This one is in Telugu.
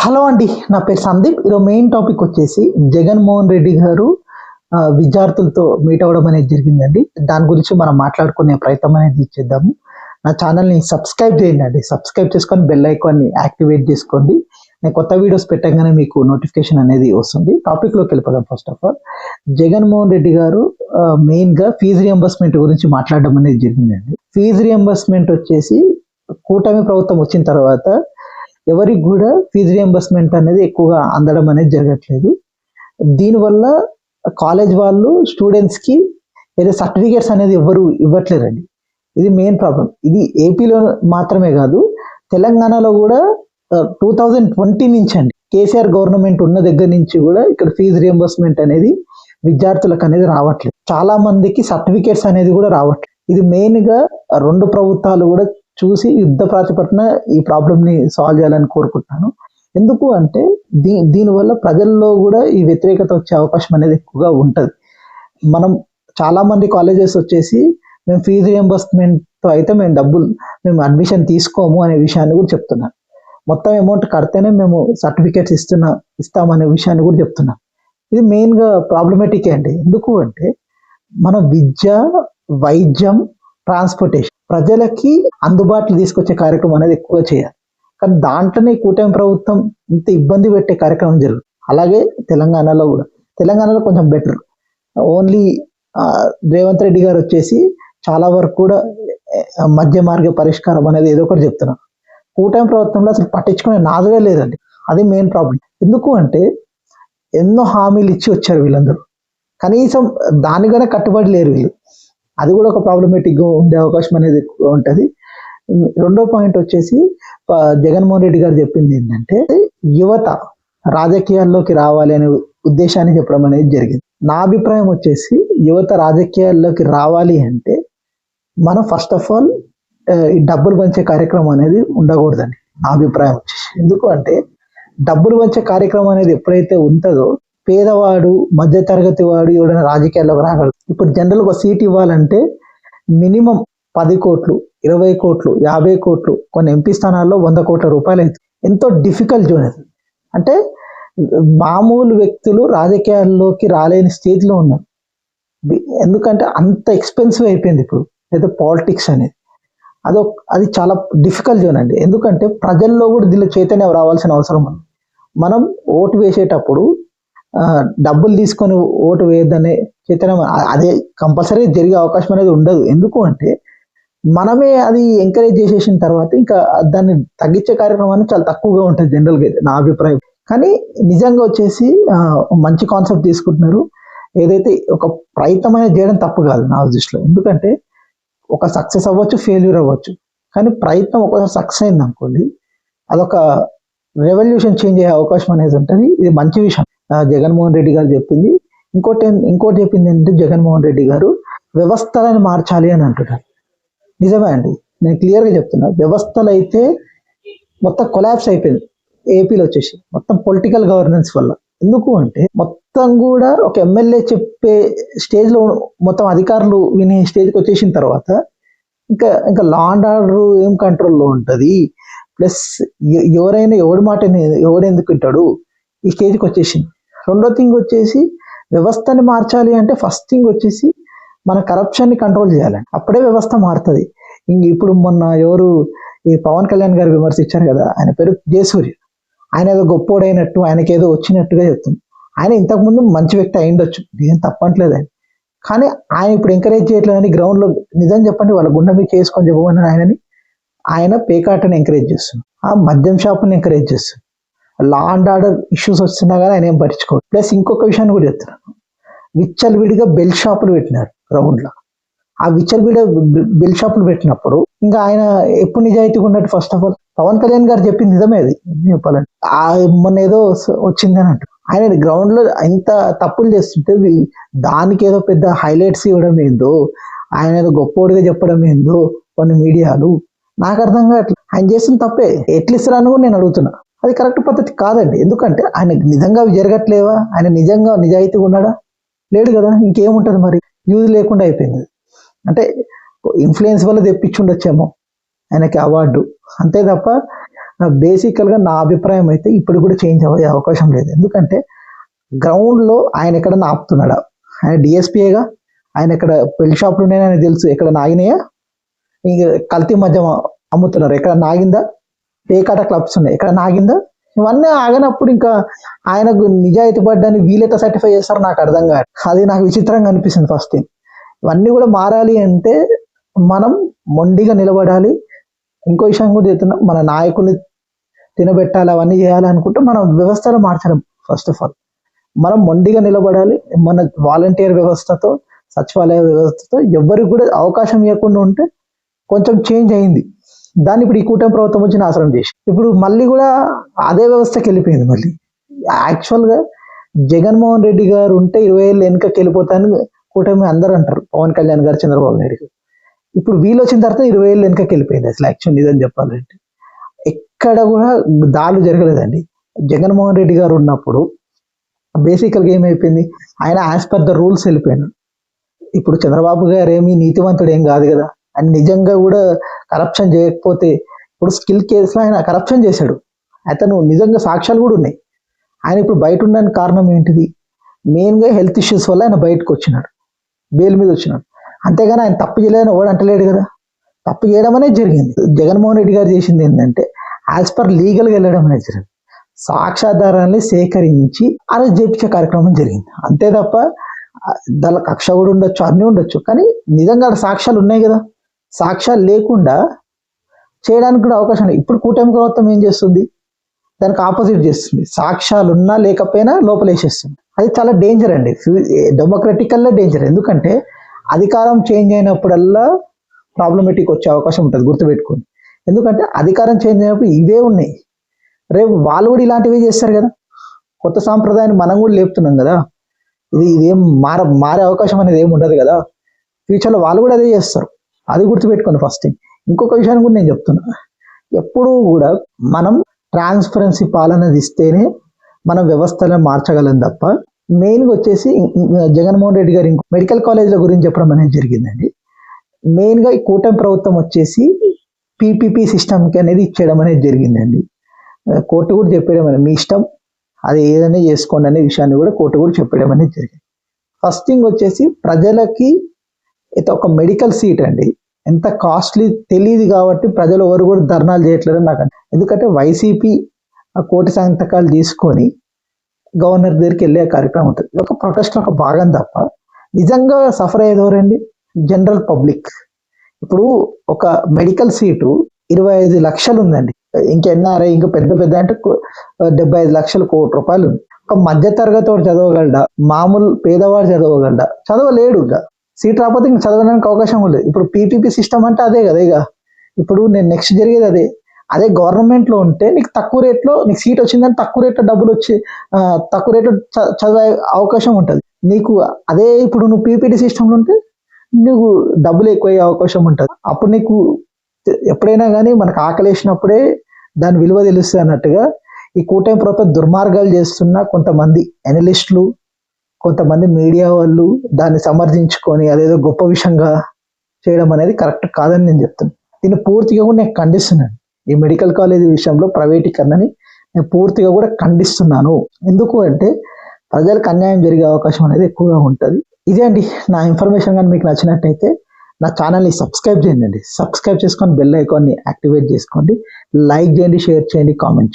హలో అండి, నా పేరు సందీప్. ఈరోజు మెయిన్ టాపిక్ వచ్చేసి జగన్మోహన్ రెడ్డి గారు విద్యార్థులతో మీట్ అవ్వడం అనేది జరిగిందండి. దాని గురించి మనం మాట్లాడుకునే ప్రయత్నం అనేది చేద్దాము. నా ఛానల్ని సబ్స్క్రైబ్ చేయండి అండి. సబ్స్క్రైబ్ చేసుకొని బెల్ ఐకాన్ని యాక్టివేట్ చేసుకోండి. నేను కొత్త వీడియోస్ పెట్టగానే మీకు నోటిఫికేషన్ అనేది వస్తుంది. టాపిక్లోకి వెళ్ళిపోదాం. First of all, Jaganmohan Reddy గారు మెయిన్గా ఫీజు రియంబర్స్మెంట్ గురించి మాట్లాడడం అనేది జరిగిందండి. ఫీజు రియంబర్స్మెంట్ వచ్చేసి కూటమి ప్రభుత్వం వచ్చిన తర్వాత ఎవరికి కూడా ఫీజు రియంబర్స్మెంట్ అనేది ఎక్కువగా అందడం అనేది జరగట్లేదు. దీనివల్ల కాలేజ్ వాళ్ళు స్టూడెంట్స్కి ఏదో సర్టిఫికేట్స్ అనేది ఎవరు ఇవ్వట్లేరండి. ఇది మెయిన్ ప్రాబ్లం. ఇది ఏపీలో మాత్రమే కాదు, తెలంగాణలో కూడా 2020 నుంచి అండి, కేసీఆర్ గవర్నమెంట్ ఉన్న దగ్గర నుంచి కూడా ఇక్కడ ఫీజు రియంబర్స్మెంట్ అనేది విద్యార్థులకు అనేది రావట్లేదు. చాలా మందికి సర్టిఫికేట్స్ అనేది కూడా రావట్లేదు. ఇది మెయిన్గా రెండు ప్రభుత్వాలు కూడా చూసి యుద్ధ ప్రాతిపదికన ఈ ప్రాబ్లమ్ని సాల్వ్ చేయాలని కోరుకుంటున్నాను. ఎందుకు అంటే దీనివల్ల ప్రజల్లో కూడా ఈ వ్యతిరేకత వచ్చే అవకాశం అనేది ఎక్కువగా ఉంటుంది. మనం చాలామంది కాలేజెస్ వచ్చేసి మేము ఫీజు రియంబర్స్మెంట్తో అయితే మేము అడ్మిషన్ తీసుకోము అనే విషయాన్ని కూడా చెప్తున్నాం. మొత్తం అమౌంట్ కడితేనే మేము సర్టిఫికేట్స్ ఇస్తామనే విషయాన్ని కూడా చెప్తున్నాం. ఇది మెయిన్గా ప్రాబ్లమేటిక్ అండి. ఎందుకు అంటే మన విద్య, వైద్యం, ట్రాన్స్పోర్టేషన్ ప్రజలకి అందుబాటులో తీసుకొచ్చే కార్యక్రమం అనేది ఎక్కువగా చేయాలి. కానీ దాంట్లోనే కూటమి ప్రభుత్వం ఇంత ఇబ్బంది పెట్టే కార్యక్రమం జరుగుతుంది. అలాగే తెలంగాణలో కొంచెం బెటర్. ఓన్లీ రేవంత్ రెడ్డి గారు వచ్చేసి చాలా వరకు కూడా మధ్య మార్గ పరిష్కారం అనేది ఏదో ఒకటి చెప్తున్నారు. కూటమి ప్రభుత్వంలో అసలు పట్టించుకునే నాదువే లేదండి. అది మెయిన్ ప్రాబ్లం. ఎందుకు అంటే ఎన్నో హామీలు ఇచ్చి వచ్చారు వీళ్ళందరూ, కనీసం దానిగానే కట్టుబడి లేరు వీళ్ళు. అది కూడా ఒక ప్రాబ్లమేటిక్గా ఉండే అవకాశం అనేది ఎక్కువ ఉంటుంది. రెండో పాయింట్ వచ్చేసి జగన్మోహన్ రెడ్డి గారు చెప్పింది ఏంటంటే యువత రాజకీయాల్లోకి రావాలి అనే ఉద్దేశాన్ని చెప్పడం అనేది జరిగింది. నా అభిప్రాయం వచ్చేసి యువత రాజకీయాల్లోకి రావాలి అంటే మనం ఫస్ట్ ఆఫ్ ఆల్ ఈ డబ్బులు పంచే కార్యక్రమం అనేది ఉండకూడదండి. నా అభిప్రాయం వచ్చేసి ఎందుకు అంటే డబ్బులు పంచే కార్యక్రమం అనేది ఎప్పుడైతే ఉంటుందో పేదవాడు, మధ్యతరగతి వాడు ఎవడైనా రాజకీయాల్లోకి రాగలడు. ఇప్పుడు జనరల్గా ఒక సీట్ ఇవ్వాలంటే మినిమం 10 కోట్లు, 20 కోట్లు, 50 కోట్లు, కొన్ని ఎంపీ స్థానాల్లో 100 కోట్ల రూపాయలు అవుతుంది. ఎంతో డిఫికల్ట్ జోన్ అది. అంటే మామూలు వ్యక్తులు రాజకీయాల్లోకి రాలేని స్టేజ్లో ఉన్నారు. ఎందుకంటే అంత ఎక్స్పెన్సివ్ అయిపోయింది ఇప్పుడు లేదా పాలిటిక్స్ అనేది. అది చాలా డిఫికల్ట్ జోన్ అండి. ఎందుకంటే ప్రజల్లో కూడా దీనిలో చైతన్యం రావాల్సిన అవసరం ఉంది. మనం ఓటు వేసేటప్పుడు డబ్బులు తీసుకొని ఓటు వేయద్దనే చైతన్యం అదే కంపల్సరీ జరిగే అవకాశం అనేది ఉండదు. ఎందుకు అంటే మనమే అది ఎంకరేజ్ చేసేసిన తర్వాత ఇంకా దాన్ని తగ్గించే కార్యక్రమాన్ని చాలా తక్కువగా ఉంటుంది జనరల్గా అయితే నా అభిప్రాయం. కానీ నిజంగా వచ్చేసి మంచి కాన్సెప్ట్ తీసుకుంటున్నారు. ఏదైతే ఒక ప్రయత్నం అనేది చేయడం తప్పు కాదు నా దృష్టిలో. ఎందుకంటే ఒక సక్సెస్ అవ్వచ్చు, ఫెయిల్యూర్ అవ్వచ్చు. కానీ ప్రయత్నం ఒకసారి సక్సెస్ అయింది అనుకోండి, అదొక రెవల్యూషన్ చేంజ్ అయ్యే అవకాశం అనేది ఉంటుంది. ఇది మంచి విషయం జగన్మోహన్ రెడ్డి గారు చెప్పింది. ఇంకోటి చెప్పింది ఏంటంటే జగన్మోహన్ రెడ్డి గారు వ్యవస్థలను మార్చాలి అని అంటున్నారు. నిజమే అండి, నేను క్లియర్గా చెప్తున్నా. వ్యవస్థలు అయితే మొత్తం కొలాప్స్ అయిపోయింది ఏపీలో వచ్చేసి, మొత్తం పొలిటికల్ గవర్నెన్స్ వల్ల. ఎందుకు అంటే మొత్తం కూడా ఒక ఎమ్మెల్యే చెప్పే స్టేజ్లో మొత్తం అధికారులు వినే స్టేజ్కి వచ్చేసిన తర్వాత ఇంకా లా అండ్ ఆర్డర్ ఏం కంట్రోల్లో ఉంటుంది, ప్లస్ ఎవరైనా ఎవడి మాట ఎవరెందుకు వింటాడు ఈ స్టేజ్కి వచ్చేసింది. రెండో థింగ్ వచ్చేసి వ్యవస్థని మార్చాలి అంటే ఫస్ట్ థింగ్ వచ్చేసి మన కరప్షన్ని కంట్రోల్ చేయాలి. అప్పుడే వ్యవస్థ మారుతుంది. ఇప్పుడు మొన్న ఎవరు ఈ పవన్ కళ్యాణ్ గారు విమర్శించారు కదా, ఆయన పేరు జయసూర్య. ఆయన ఏదో గొప్పోడైనట్టు, ఆయనకి ఏదో వచ్చినట్టుగా చెప్తుంది. ఆయన ఇంతకుముందు మంచి వ్యక్తి అయిండొచ్చు, ఏం తప్పట్లేదు ఆయన. కానీ ఆయన ఇప్పుడు ఎంకరేజ్ చేయట్లేదని గ్రౌండ్లో నిజం చెప్పండి, వాళ్ళ గుండె మీకు చేసుకొని చెప్పమని ఆయన పేకాటని ఎంకరేజ్ చేస్తున్నారు, ఆ మద్యం షాపుని ఎంకరేజ్ చేస్తున్నారు. లా అండ్ ఆర్డర్ ఇష్యూస్ వస్తున్నా కానీ ఆయన ఏం పట్టించుకోరు. ప్లస్ ఇంకొక విషయాన్ని కూడా చెప్తున్నాను, విచ్చలవిడిగా బెల్ షాపులు పెట్టినారు గ్రౌండ్లో. ఆ విచ్చలవిడిగా బెల్ షాపులు పెట్టినప్పుడు ఇంకా ఆయన ఎప్పుడు నిజాయితీగా ఉన్నట్టు? First of all Pawan Kalyan గారు చెప్పింది నిజమే, అది చెప్పాలంటే మొన్న ఏదో వచ్చింది అని అంటారు. ఆయన గ్రౌండ్లో ఇంత తప్పులు చేస్తుంటే దానికి ఏదో పెద్ద హైలైట్స్ ఇవ్వడం ఏందో, ఆయన ఏదో గొప్పోడిగా చెప్పడం ఏందో కొన్ని మీడియాలు, నాకు అర్థం కావట్లేదు. ఆయన చేసిన తప్పే, ఎట్లా ఇస్తారని కూడా నేను అడుగుతున్నా. అది కరెక్ట్ పద్ధతి కాదండి. ఎందుకంటే ఆయన నిజంగా జరగట్లేవా? ఆయన నిజంగా నిజాయితీగా ఉన్నాడా? లేడు కదా. ఇంకేముంటుంది మరి? యూజ్ లేకుండా అయిపోయింది. అంటే ఇన్ఫ్లుయెన్స్ వల్ల తెప్పించుండొచ్చేమో ఆయనకి అవార్డు, అంతే తప్ప బేసికల్గా నా అభిప్రాయం అయితే ఇప్పుడు కూడా చేంజ్ అయ్యే అవకాశం లేదు. ఎందుకంటే గ్రౌండ్లో ఆయన ఎక్కడన్నా ఆపుతున్నాడా? ఆయన డిఎస్పీఏగా. ఆయన ఎక్కడ పెళ్లి షాపులు ఉన్నాయని ఆయన తెలుసు, ఎక్కడ నాగినాయా? ఇంక కల్తీ మద్యం అమ్ముతున్నారు, ఎక్కడ నాగిందా? పేకాట క్లబ్స్ ఉన్నాయి, ఎక్కడ నాగిందా? ఇవన్నీ ఆగనప్పుడు ఇంకా ఆయనకు నిజాయితీ పడ్డాన్ని వీళ్ళెట్లా సర్టిఫై చేస్తారో నాకు అర్థం కాదు. అది నాకు విచిత్రంగా అనిపిస్తుంది ఫస్ట్ థింగ్. ఇవన్నీ కూడా మారాలి అంటే మనం మొండిగా నిలబడాలి. ఇంకో విషయం కూడా చెప్తున్నా, మన నాయకుల్ని తినబెట్టాలి, అవన్నీ చేయాలి అనుకుంటే మనం వ్యవస్థలో మార్చడం. ఫస్ట్ ఆఫ్ ఆల్ మనం మొండిగా నిలబడాలి. మన వాలంటీర్ వ్యవస్థతో, సచివాలయ వ్యవస్థతో ఎవరికి కూడా అవకాశం ఇవ్వకుండా ఉంటే కొంచెం చేంజ్ అయింది. దాన్ని ఇప్పుడు ఈ కూటమి ప్రభుత్వం వచ్చి నాశనం చేసి ఇప్పుడు మళ్ళీ కూడా అదే వ్యవస్థకి వెళ్ళిపోయింది. మళ్ళీ యాక్చువల్గా జగన్మోహన్ రెడ్డి గారు ఉంటే 20 ఏళ్ళు వెనుకకి వెళ్ళిపోతానని కూటమి అందరూ అంటారు, పవన్ కళ్యాణ్ గారు, చంద్రబాబు నాయుడు గారు. ఇప్పుడు వీళ్ళు వచ్చిన తర్వాత 20 ఏళ్ళు వెనుకకి వెళ్ళిపోయింది. అసలు యాక్చువల్ ఇదని చెప్పాలంటే ఎక్కడ కూడా దాడులు జరగలేదండి. జగన్మోహన్ రెడ్డి గారు ఉన్నప్పుడు బేసికల్గా ఏమైపోయింది, ఆయన యాజ్ పర్ ద రూల్స్ వెళ్ళిపోయాడు. ఇప్పుడు చంద్రబాబు గారు ఏమీ నీతివంతుడు ఏం కాదు కదా. ఆయన నిజంగా కూడా కరప్షన్ చేయకపోతే, ఇప్పుడు స్కిల్ కేసులో ఆయన కరప్షన్ చేశాడు, అతను నిజంగా సాక్ష్యాలు కూడా ఉన్నాయి. ఆయన ఇప్పుడు బయట ఉండడానికి కారణం ఏంటిది? మెయిన్గా హెల్త్ ఇష్యూస్ వల్ల ఆయన బయటకు వచ్చినాడు, బెయిల్ మీద వచ్చినాడు. అంతేగాని ఆయన తప్పు చేయలేదని ఎవడు అంటలేడు కదా. తప్పు చేయడం అనేది జరిగింది. జగన్మోహన్ రెడ్డి గారు చేసింది ఏంటంటే యాజ్ పర్ లీగల్గా వెళ్ళడం అనేది జరిగింది. సాక్ష్యాధారాన్ని సేకరించి అరెస్ట్ చేయించే కార్యక్రమం జరిగింది. అంతే తప్ప దాని కక్ష కూడా ఉండొచ్చు, అన్నీ ఉండొచ్చు, కానీ నిజంగా సాక్ష్యాలు ఉన్నాయి కదా. సాక్ష్యాలు లేకుండా చేయడానికి కూడా అవకాశం లేదు. ఇప్పుడు కూటమి ప్రభుత్వం ఏం చేస్తుంది, దానికి ఆపోజిట్ చేస్తుంది. సాక్ష్యాలు ఉన్నా లేకపోయినా లోపలేసేస్తుంది. అది చాలా డేంజర్ అండి, డెమోక్రటికల్లో డేంజర్. ఎందుకంటే అధికారం చేంజ్ అయినప్పుడల్లా ప్రాబ్లమేటిక్ వచ్చే అవకాశం ఉంటుంది, గుర్తుపెట్టుకోండి. ఎందుకంటే అధికారం చేంజ్ అయినప్పుడు ఇవే ఉన్నాయి, రేపు వాళ్ళు కూడా ఇలాంటివే చేస్తారు కదా. కొత్త సాంప్రదాయాన్ని మనం కూడా లేపుతున్నాం కదా. ఇదేం మారే అవకాశం అనేది ఏమి ఉండదు కదా. ఫ్యూచర్లో వాళ్ళు కూడా అదే చేస్తారు, అది గుర్తుపెట్టుకోండి ఫస్ట్ థింగ్. ఇంకొక విషయాన్ని కూడా నేను చెప్తున్నా, ఎప్పుడూ కూడా మనం ట్రాన్స్పరెన్సీ పాలన ఇస్తేనే మనం వ్యవస్థలను మార్చగలం తప్ప, మెయిన్గా వచ్చేసి జగన్మోహన్ రెడ్డి గారు మెడికల్ కాలేజ్ల గురించి చెప్పడం అనేది జరిగిందండి. మెయిన్గా ఈ కూటమి ప్రభుత్వం వచ్చేసి పీపీపీ సిస్టమ్కి అనేది ఇచ్చేయడం అనేది జరిగిందండి. కోర్టు కూడా చెప్పేయడం అనేది మీ ఇష్టం, అది ఏదైనా చేసుకోండి అనే విషయాన్ని కూడా కోర్టు కూడా చెప్పడం అనేది జరిగింది. ఫస్ట్ థింగ్ వచ్చేసి ప్రజలకి ఒక మెడికల్ సీట్ అండి ఎంత కాస్ట్లీ తెలియదు కాబట్టి ప్రజలు ఎవరు కూడా ధర్నాలు చేయట్లేదు నాకు. ఎందుకంటే వైసీపీ ఆ కోటి సంతకాలు తీసుకొని గవర్నర్ దగ్గరికి వెళ్ళే కార్యక్రమం ఉంటుంది. ఒక ప్రొటెస్ట్ ఒక భాగం తప్ప నిజంగా సఫర్ అయ్యేది ఎవరండి? General public. ఇప్పుడు ఒక మెడికల్ సీటు 25 లక్షలు ఉందండి, ఇంకెన్ఆర్ఐ ఇంకా పెద్ద పెద్ద అంటే 75 లక్షల కోటి రూపాయలు ఉంది. ఒక మధ్య తరగతి వాడు చదవగలడా? మామూలు పేదవాడు చదవగలడా? చదవలేడు. ఇక సీట్ రాకపోతే ఇంక చదవడానికి అవకాశం లేదు. ఇప్పుడు పీపీపీ సిస్టమ్ అంటే అదే కదా. ఇక ఇప్పుడు నేను నెక్స్ట్ జరిగేది అదే గవర్నమెంట్లో ఉంటే నీకు తక్కువ రేట్లో నీకు సీట్ వచ్చిందని తక్కువ రేట్లో డబ్బులు వచ్చి తక్కువ రేట్లో చదివే అవకాశం ఉంటుంది నీకు. అదే ఇప్పుడు నువ్వు పీపీటీ సిస్టంలో ఉంటే నీకు డబ్బులు ఎక్కువ అయ్యే అవకాశం ఉంటుంది. అప్పుడు నీకు ఎప్పుడైనా కానీ మనకు ఆకలేసినప్పుడే దాని విలువ తెలుస్తుంది అన్నట్టుగా ఈ కూటమి ప్రభుత్వం దుర్మార్గాలు చేస్తున్న కొంతమంది అనలిస్టులు, కొంతమంది మీడియా వాళ్ళు దాన్ని సమర్థించుకొని అదేదో గొప్ప విషయంగా చేయడం అనేది కరెక్ట్ కాదని నేను చెప్తున్నాను. దీన్ని పూర్తిగా కూడా నేను ఖండిస్తున్నాను. ఈ మెడికల్ కాలేజ్ విషయంలో ప్రైవేటీకరణని నేను పూర్తిగా కూడా ఖండిస్తున్నాను. ఎందుకు అంటే ప్రజలకు అన్యాయం జరిగే అవకాశం అనేది ఎక్కువగా ఉంటుంది. ఇదే అండి నా ఇన్ఫర్మేషన్. కానీ మీకు నచ్చినట్టయితే నా ఛానల్ని సబ్స్క్రైబ్ చేయండి. సబ్స్క్రైబ్ చేసుకొని బెల్ ఐకాన్ని యాక్టివేట్ చేసుకోండి. లైక్ చేయండి, షేర్ చేయండి, కామెంట్ చేయండి.